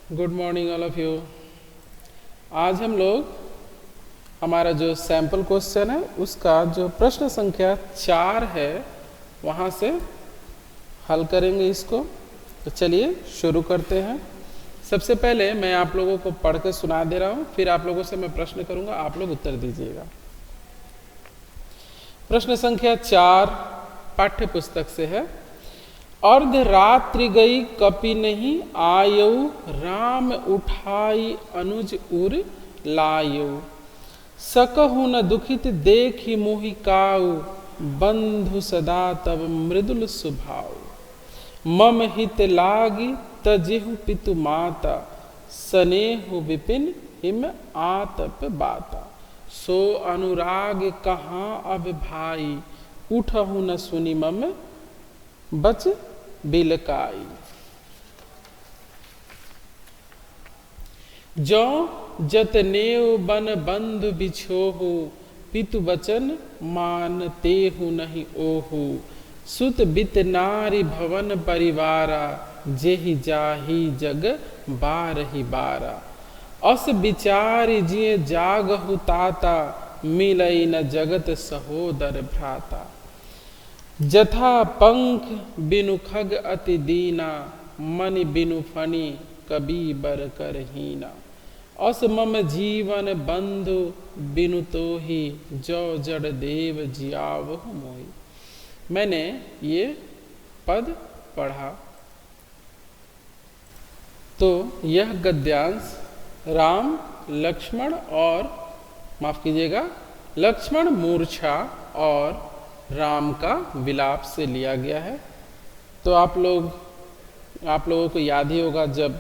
Good morning all of you. आज हम लोग हमारा जो सैंपल क्वेश्चन है उसका जो प्रश्न संख्या 4 है वहाँ से हल करेंगे इसको। तो चलिए शुरू करते हैं। सबसे पहले मैं आप लोगों को पढ़ के सुना दे रहा हूँ, फिर आप लोगों से मैं प्रश्न करूँगा, आप लोग उत्तर दीजिएगा। प्रश्न संख्या 4 पाठ्य पुस्तक से है। अर्ध रात्रि गई कपि नहीं आयऊ, राम उठाई अनुज उर लायऊ। सकहु न दुखित देखि मोहि काऊ, बंधु सदा तब मृदुल सुभाव। मम हित लागी तजेहु पितु माता, सनेहु विपिन हिम आतप बाता। सो अनुराग कहाँ अब भाई, उठहु न सुनि मम बच बिलकाई। जो जतनेव बन बंधु बिछोहु, पितु बचन मानतेहु नहीं ओहु। सुत बित नारी भवन परिवारा, जेहि जाहि जग बारहि बारा। अस विचारि जिय जागहु ताता, मिलई न जगत सहोदर भ्राता। जथा पंख बिनु खग अति दीना, मनि बिनु फणि कबी बर कर हीना। अस मम जीवन बंधु बिनु तोहि, जो जड़ देव जियावहु मोहि। मैंने ये पद पढ़ा। तो यह गद्यांश राम लक्ष्मण और माफ कीजिएगा लक्ष्मण मूर्छा और राम का विलाप से लिया गया है। तो आप लोगों को याद ही होगा जब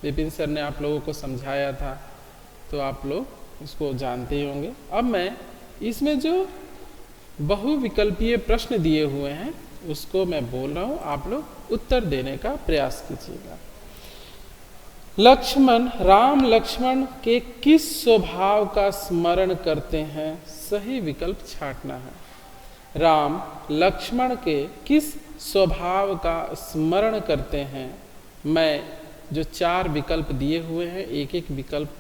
विपिन सर ने आप लोगों को समझाया था, तो आप लोग उसको जानते ही होंगे। अब मैं इसमें जो बहुविकल्पीय प्रश्न दिए हुए हैं उसको मैं बोल रहा हूँ, आप लोग उत्तर देने का प्रयास कीजिएगा। राम लक्ष्मण के किस स्वभाव का स्मरण करते हैं, सही विकल्प छांटना है। राम लक्ष्मण के किस स्वभाव का स्मरण करते हैं। मैं जो 4 विकल्प दिए हुए हैं एक एक विकल्प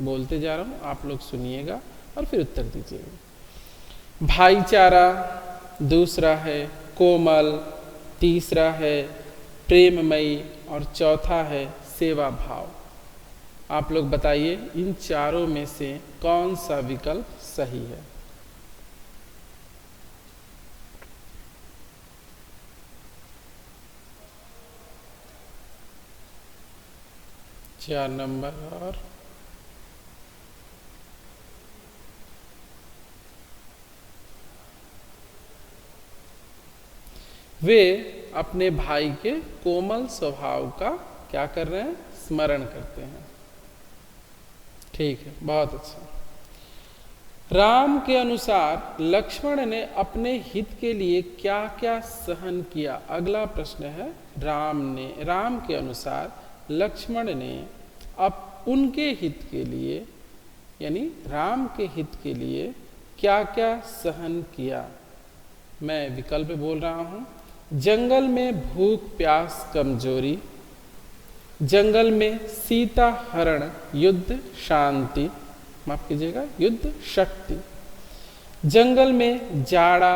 बोलते जा रहा हूँ, आप लोग सुनिएगा और फिर उत्तर दीजिएगा। भाईचारा, दूसरा है कोमल, तीसरा है प्रेममयी और चौथा है सेवा भाव। आप लोग बताइए इन चारों में से कौन सा विकल्प सही है। 4 नंबर और वे अपने भाई के कोमल स्वभाव का क्या कर रहे हैं, स्मरण करते हैं। ठीक है, बहुत अच्छा। राम के अनुसार लक्ष्मण ने अपने हित के लिए क्या क्या सहन किया। अगला प्रश्न है राम के अनुसार लक्ष्मण ने अब उनके हित के लिए यानी राम के हित के लिए क्या क्या सहन किया। मैं विकल्प बोल रहा हूं। जंगल में भूख प्यास कमजोरी, जंगल में सीता हरण युद्ध शांति, माफ कीजिएगा युद्ध शक्ति। जंगल में जाड़ा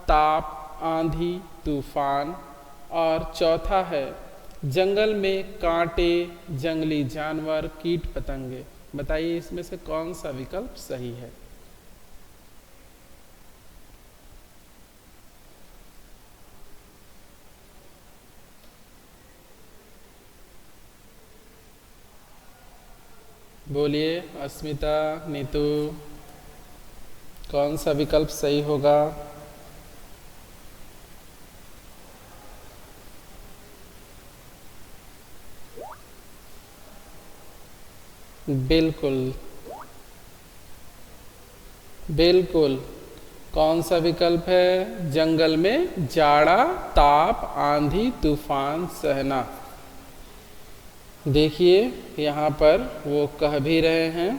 ताप आंधी तूफान, और चौथा है जंगल में कांटे जंगली जानवर कीट पतंगे। बताइए इसमें से कौन सा विकल्प सही है। बोलिए अस्मिता, नीतू, कौन सा विकल्प सही होगा। बिल्कुल कौन सा विकल्प है। जंगल में जाड़ा ताप आंधी तूफान सहना। देखिए यहाँ पर वो कह भी रहे हैं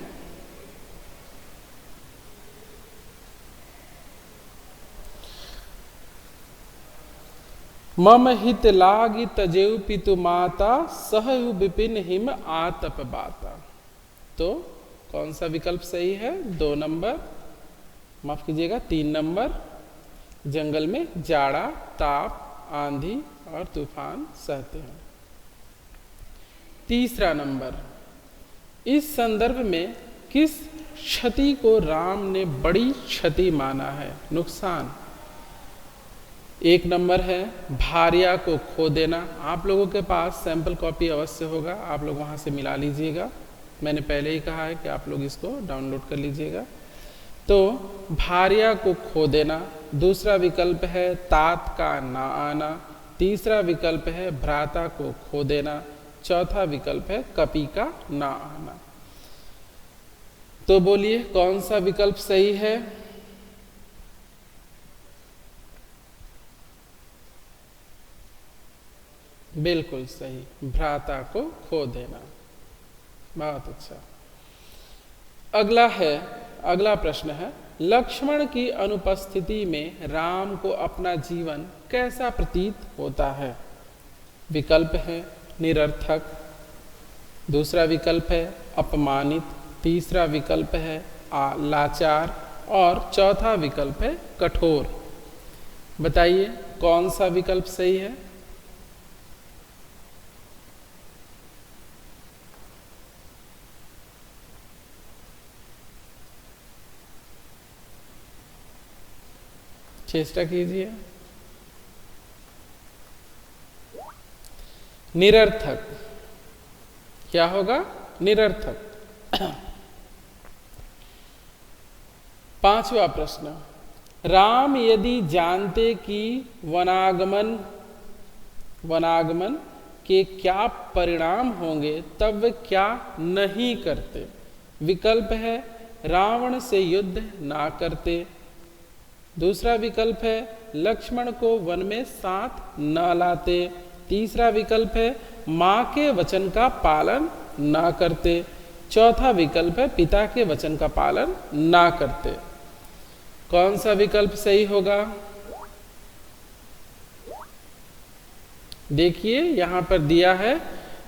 मम हित लागी तजेउ पितु माता सहयु विपिन हिम आतप बाता। तो कौन सा विकल्प सही है? 2 नंबर, माफ कीजिएगा 3 नंबर, जंगल में जाड़ा, ताप, आंधी और तूफान सहते हैं। तीसरा नंबर, इस संदर्भ में किस क्षति को राम ने बड़ी क्षति माना है? नुकसान। 1 नंबर है भार्या को खो देना। आप लोगों के पास सैंपल कॉपी अवश्य होगा, आप लोग वहां से मिला लीजिएगा। मैंने पहले ही कहा है कि आप लोग इसको डाउनलोड कर लीजिएगा। तो भार्या को खो देना। दूसरा विकल्प है तात का ना आना। तीसरा विकल्प है भ्राता को खो देना। चौथा विकल्प है कपि का ना आना। तो बोलिए कौन सा विकल्प सही है? बिल्कुल सही, भ्राता को खो देना। बहुत अच्छा। अगला प्रश्न है, लक्ष्मण की अनुपस्थिति में राम को अपना जीवन कैसा प्रतीत होता है? विकल्प है निरर्थक, दूसरा विकल्प है अपमानित, तीसरा विकल्प है लाचार और चौथा विकल्प है कठोर। बताइए कौन सा विकल्प सही है? चेष्टा कीजिए। निरर्थक। क्या होगा? निरर्थक। 5वां प्रश्न, राम यदि जानते कि वनागमन के क्या परिणाम होंगे तब वे क्या नहीं करते? विकल्प है रावण से युद्ध ना करते। दूसरा विकल्प है लक्ष्मण को वन में साथ न लाते। तीसरा विकल्प है माँ के वचन का पालन ना करते। चौथा विकल्प है पिता के वचन का पालन ना करते। कौन सा विकल्प सही होगा? देखिए यहां पर दिया है,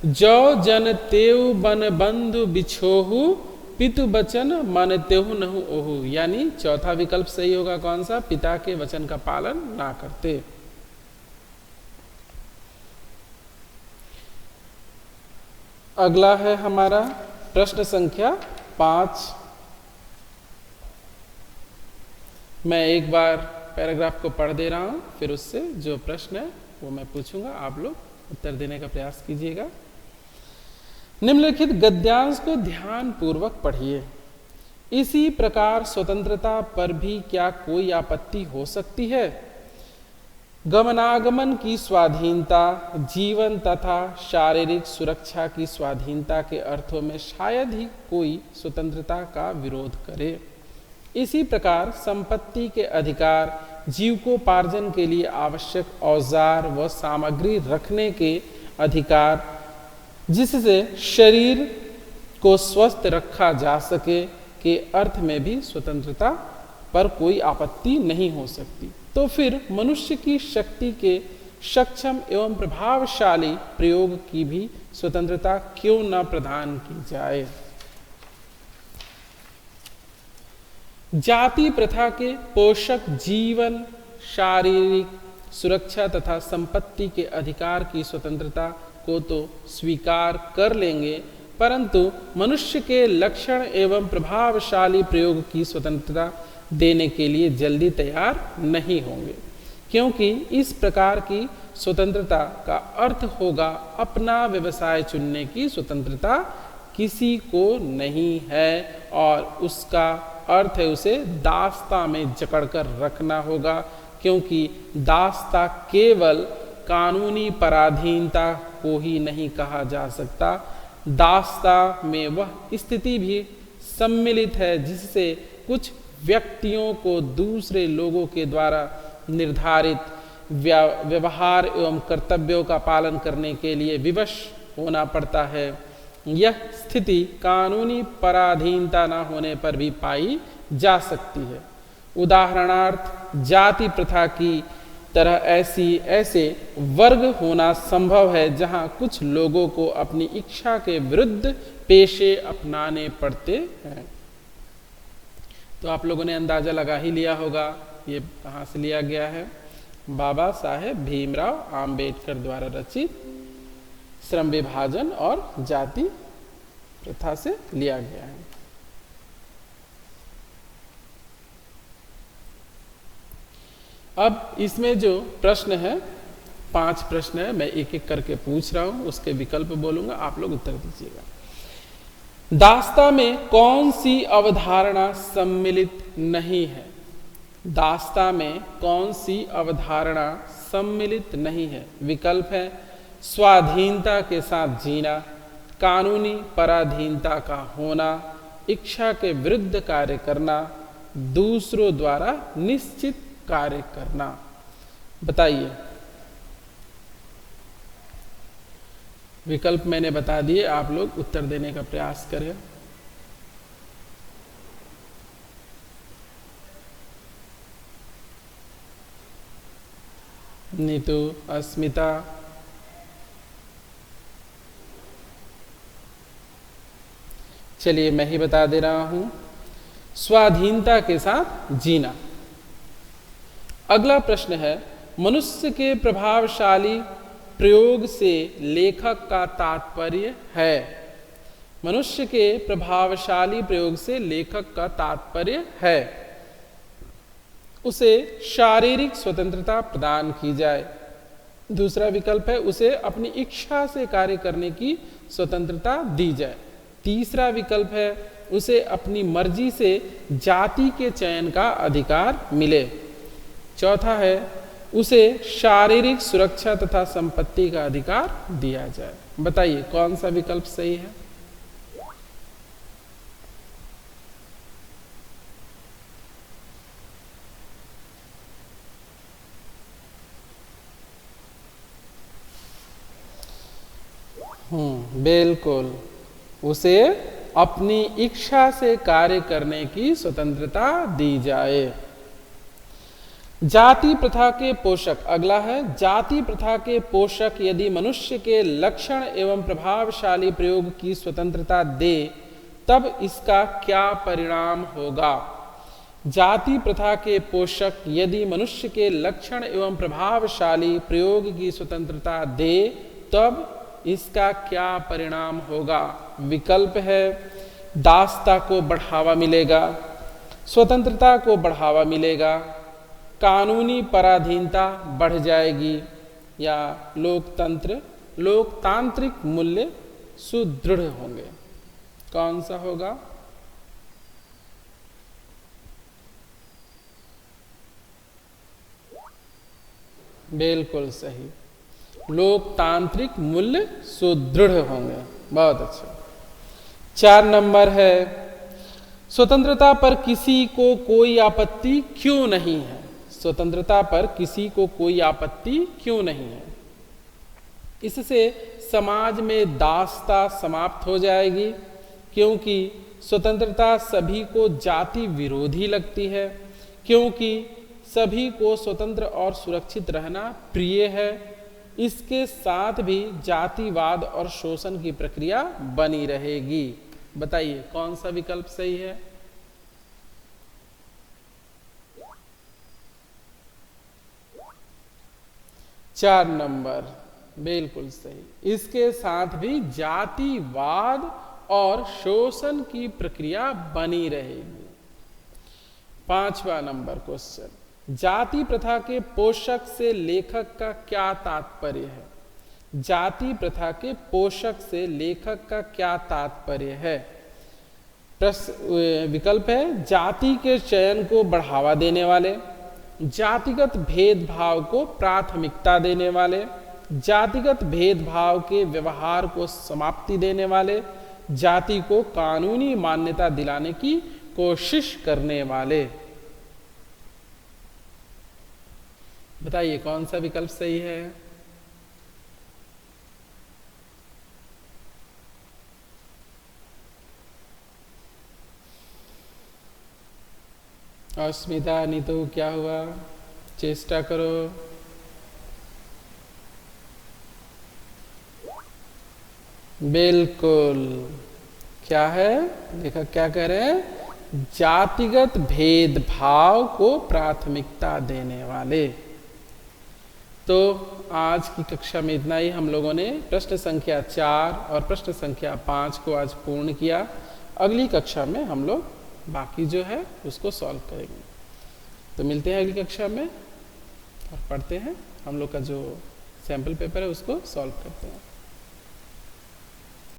जो जन तेउ बन बंधु बिछोहु पितु वचन मानतेहु नहु ओहु। यानी चौथा विकल्प सही होगा। कौन सा? पिता के वचन का पालन ना करते। अगला है हमारा प्रश्न संख्या 5। मैं एक बार पैराग्राफ को पढ़ दे रहा हूं, फिर उससे जो प्रश्न है वो मैं पूछूंगा, आप लोग उत्तर देने का प्रयास कीजिएगा। निम्नलिखित गद्यांश को ध्यान पूर्वक पढ़िए। इसी प्रकार स्वतंत्रता पर भी क्या कोई आपत्ति हो सकती है? गमनागमन की स्वाधीनता, जीवन तथा शारीरिक सुरक्षा की स्वाधीनता के अर्थों में शायद ही कोई स्वतंत्रता का विरोध करे। इसी प्रकार संपत्ति के अधिकार, जीविकोपार्जन के लिए आवश्यक औजार व सामग्री रखने के अधिकार, जिससे शरीर को स्वस्थ रखा जा सके, के अर्थ में भी स्वतंत्रता पर कोई आपत्ति नहीं हो सकती। तो फिर मनुष्य की शक्ति के सक्षम एवं प्रभावशाली प्रयोग की भी स्वतंत्रता क्यों न प्रदान की जाए? जाति प्रथा के पोषक जीवन, शारीरिक सुरक्षा तथा संपत्ति के अधिकार की स्वतंत्रता को तो स्वीकार कर लेंगे, परंतु मनुष्य के लक्षण एवं प्रभावशाली प्रयोग की स्वतंत्रता देने के लिए जल्दी तैयार नहीं होंगे, क्योंकि इस प्रकार की स्वतंत्रता का अर्थ होगा अपना व्यवसाय चुनने की स्वतंत्रता किसी को नहीं है, और उसका अर्थ है उसे दास्ता में जकड़कर रखना होगा, क्योंकि दास्ता केवल कानूनी पराधीनता को ही नहीं कहा जा सकता। दास्ता में वह स्थिति भी सम्मिलित है जिससे कुछ व्यक्तियों को दूसरे लोगों के द्वारा निर्धारित व्यवहार एवं कर्तव्यों का पालन करने के लिए विवश होना पड़ता है। यह स्थिति कानूनी पराधीनता न होने पर भी पाई जा सकती है। उदाहरणार्थ जाति प्रथा की तरह ऐसे वर्ग होना संभव है जहां कुछ लोगों को अपनी इच्छा के विरुद्ध पेशे अपनाने पड़ते हैं। तो आप लोगों ने अंदाजा लगा ही लिया होगा ये कहाँ से लिया गया है। बाबा साहेब भीमराव आम्बेडकर द्वारा रचित श्रम विभाजन और जाति प्रथा से लिया गया है। अब इसमें जो प्रश्न है 5 प्रश्न है, मैं एक एक करके पूछ रहा हूं, उसके विकल्प बोलूंगा, आप लोग उत्तर दीजिएगा। दास्ता में कौन सी अवधारणा सम्मिलित नहीं है? दास्ता में कौन सी अवधारणा सम्मिलित नहीं है? विकल्प है स्वाधीनता के साथ जीना, कानूनी पराधीनता का होना, इच्छा के विरुद्ध कार्य करना, दूसरों द्वारा निश्चित कार्य करना। बताइए। विकल्प मैंने बता दिए, आप लोग उत्तर देने का प्रयास करें। नीतू, अस्मिता, चलिए मैं ही बता दे रहा हूं, स्वाधीनता के साथ जीना। अगला प्रश्न है मनुष्य के प्रभावशाली प्रयोग से लेखक का तात्पर्य है। मनुष्य के प्रभावशाली प्रयोग से लेखक का तात्पर्य है उसे शारीरिक स्वतंत्रता प्रदान की जाए। दूसरा विकल्प है उसे अपनी इच्छा से कार्य करने की स्वतंत्रता दी जाए। तीसरा विकल्प है उसे अपनी मर्जी से जाति के चयन का अधिकार मिले। चौथा है उसे शारीरिक सुरक्षा तथा संपत्ति का अधिकार दिया जाए। बताइए कौन सा विकल्प सही है? बिल्कुल, उसे अपनी इच्छा से कार्य करने की स्वतंत्रता दी जाए। जाति प्रथा के पोषक, अगला है जाति प्रथा के पोषक यदि मनुष्य के लक्षण एवं प्रभावशाली प्रयोग की स्वतंत्रता दे तब इसका क्या परिणाम होगा? जाति प्रथा के पोषक यदि मनुष्य के लक्षण एवं प्रभावशाली प्रयोग की स्वतंत्रता दे तब इसका क्या परिणाम होगा? विकल्प है दासता को बढ़ावा मिलेगा, स्वतंत्रता को बढ़ावा मिलेगा, कानूनी पराधीनता बढ़ जाएगी या लोकतांत्रिक मूल्य सुदृढ़ होंगे। कौन सा होगा? बिल्कुल सही, लोकतांत्रिक मूल्य सुदृढ़ होंगे। बहुत अच्छा। 4 नंबर है स्वतंत्रता पर किसी को कोई आपत्ति क्यों नहीं है? स्वतंत्रता पर किसी को कोई आपत्ति क्यों नहीं है? इससे समाज में दासता समाप्त हो जाएगी, क्योंकि स्वतंत्रता सभी को जाति विरोधी लगती है, क्योंकि सभी को स्वतंत्र और सुरक्षित रहना प्रिय है। इसके साथ भी जातिवाद और शोषण की प्रक्रिया बनी रहेगी। बताइए कौन सा विकल्प सही है? चार नंबर बिल्कुल सही। इसके साथ भी जातिवाद और शोषण की प्रक्रिया बनी रहेगी। 5वां नंबर क्वेश्चन, जाति प्रथा के पोषक से लेखक का क्या तात्पर्य है? जाति प्रथा के पोषक से लेखक का क्या तात्पर्य है? विकल्प है जाति के चयन को बढ़ावा देने वाले, जातिगत भेदभाव को प्राथमिकता देने वाले, जातिगत भेदभाव के व्यवहार को समाप्ति देने वाले, जाति को कानूनी मान्यता दिलाने की कोशिश करने वाले। बताइए कौन सा विकल्प सही है? अस्मिता, नीतू क्या हुआ? चेष्टा करो। बिल्कुल। क्या है, लेखक क्या कह रहे हैं, जातिगत भेदभाव को प्राथमिकता देने वाले। तो आज की कक्षा में इतना ही। हम लोगों ने प्रश्न संख्या 4 और प्रश्न संख्या 5 को आज पूर्ण किया। अगली कक्षा में हम लोग बाकी जो है उसको सॉल्व करेंगे। तो मिलते हैं अगली कक्षा में और पढ़ते हैं, हम लोग का जो सैम्पल पेपर है उसको सॉल्व करते हैं।